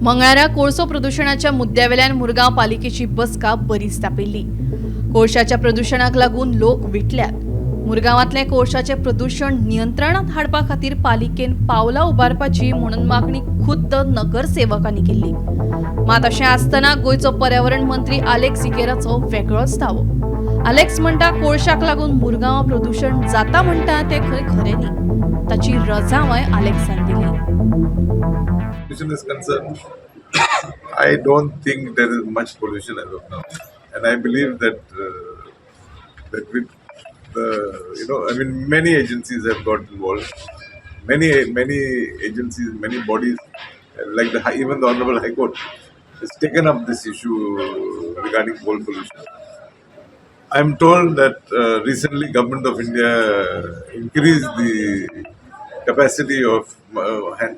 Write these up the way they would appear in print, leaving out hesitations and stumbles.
मंगळारा कोळसो प्रदूषणाच्या मुद्द्यावेल्यान मुरगांव पालिकेची बसका बरीच तापिल्ली। कोळशाच्या प्रदूषणाक लागून लोक विटल्यात। मुरगांवातले कोळशाचे प्रदूषण नियंत्रणात हाडपा खातीर पालिकेन पावलां उबारपाची म्हणून मागणी खुद्द नगरसेवकांनी केल्ली। मात अशें आसतना गोंयचो पर्यावरण मंत्री आलेक्स सिकेराचो वेगळोच दावो। आलेक्स म्हणटा कोळशाक लागून मुरगांव प्रदूषण जाता म्हणटा ते खंय खरें न्ही। ताची रजावय आलेक्सान दिली। Pollution is concerned, I don't think there is much pollution as of now, and I believe that with many agencies have got involved. Many agencies, many bodies, like even the Honorable High Court, has taken up this issue regarding coal pollution. I am told that recently Government of India increased the capacity of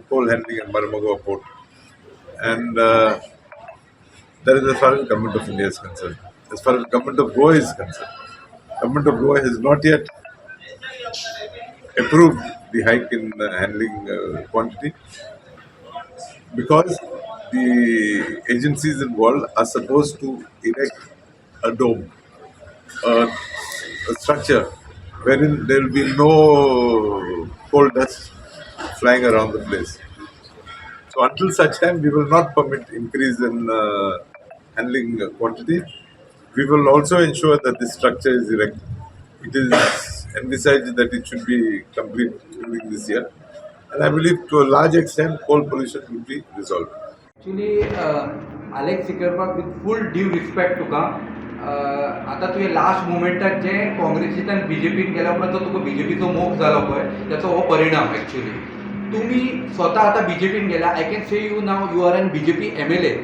coal handling at Marmagaon port, and that is as far as Government of India is concerned. As far as Government of Goa is concerned, Government of Goa has not yet approved the hike in handling quantity, because the agencies involved are supposed to erect a dome, a structure wherein there will be no coal dust flying around the place. So until such time, we will not permit increase in handling quantity. We will also ensure that the structure is erected. It is envisaged that it should be complete during this year, and I believe to a large extent coal pollution will be resolved. Actually, Alex Sikerpak, with full due respect तुका आता तुझे last मोमेंटाक जे काँग्रेसींतल्यान बीजेपीन गेल्या उपरांत तुका बीजेपीचो मोग जालो पळय त्याचो हो परिणाम। एक्चुअली तुम्ही स्वतः आता बीजेपीन गेला, I can say you now you are an BJP MLA।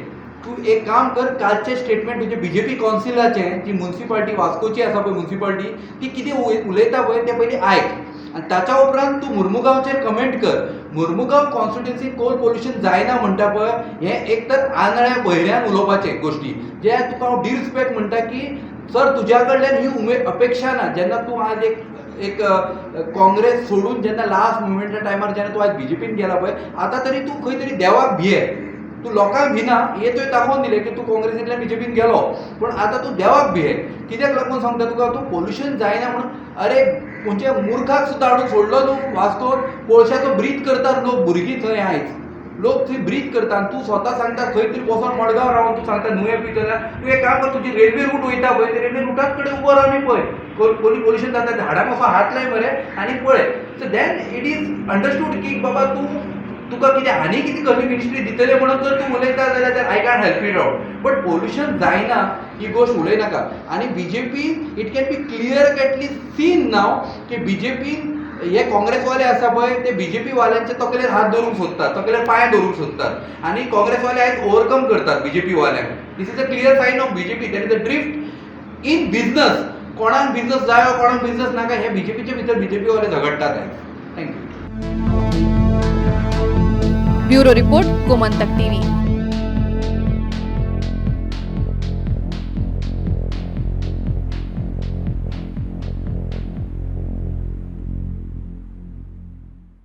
तू एक काम कर, कालचे स्टेटमेंट तुझे बीजेपी कावन्सिलाचे जी म्युनिसिपालिटी वास्कोची आसा पळय म्युनिसिपालिटी ती कितें उलयता पळय ते पयलीं आयक, आणि ताच्या उपरांत तू मुर्मुगांवचेर कमेंट कर। मुर्मुगांव कॉन्स्टिट्युएन्सी कोल पोल्युशन जायना म्हणटा पळय हें एक तर आंधळ्या बहिऱ्यान उलोवपाचे गोष्टी, जे तुका हांव डिरिस्पेक्ट म्हणटा की सर तुज्या कडल्यान ही अपेक्षा ना। जेन्ना तूं आज एक काँग्रेस सोडून जेन्ना लास्ट मुमेंटा टायमार जेन्ना तूं आज बीजेपीन गेला पळय, आतां तरी तूं खंय तरी देवाक भिये। तू लोकांक भिना हे तुवें दाखोवन दिलें की तूं काँग्रेसींतल्यान बीजेपीन गेलो, पण आतां तूं देवाक भिये। कित्याक लागून सांगता तुका, तूं पोल्युशन जायना म्हणून अरे म्हणजे मुर्खाक सुद्दां हाडून सोडलो तूं वास्कोन। कोळशाचो ब्रीथ करतात लोक, भुरगीं थंय आयज लोक थंय ब्रीथ करता, आनी तूं स्वता सांगता खंय तरी बसोन मडगांव रावन तूं सांगता नुवें भितर। तूं एक काम कर, तुजी रेल्वे रूट वयता पळय ते रेल्वे रुटाक कडेन उबो रावन आनी पळय पोल्युशन जाता ते हाडाक असो हात लाय मरे आनी पळय। So then it is understood की बाबा तुका कितें आनी कितें खंय मिनिस्ट्री दितले म्हणून जर तूं उलयता जाल्यार I can help it out, but pollution जायना ही गोष्ट उलयनाका। आनी BJP it can be clear at least seen नाव की बीजेपीन हे काँग्रेसवाले आसा पळय ते बीजेपी वाल्यांचे तकलेर हात धरूंक सोदतात, तकलेर पांय धरूंक सोदतात, आनी काँग्रेसवाले आयज ओवरकम करतात बीजेपी वाल्यांक। This is a clear sign of BJP, that is a drift in business. कोणाक बिझनस जायो कोणाक बिझनस नाका हे बीजेपीचे भितर बीजेपी वाले झगडटात आयज। Thank you. Bureau report Gomantak TV।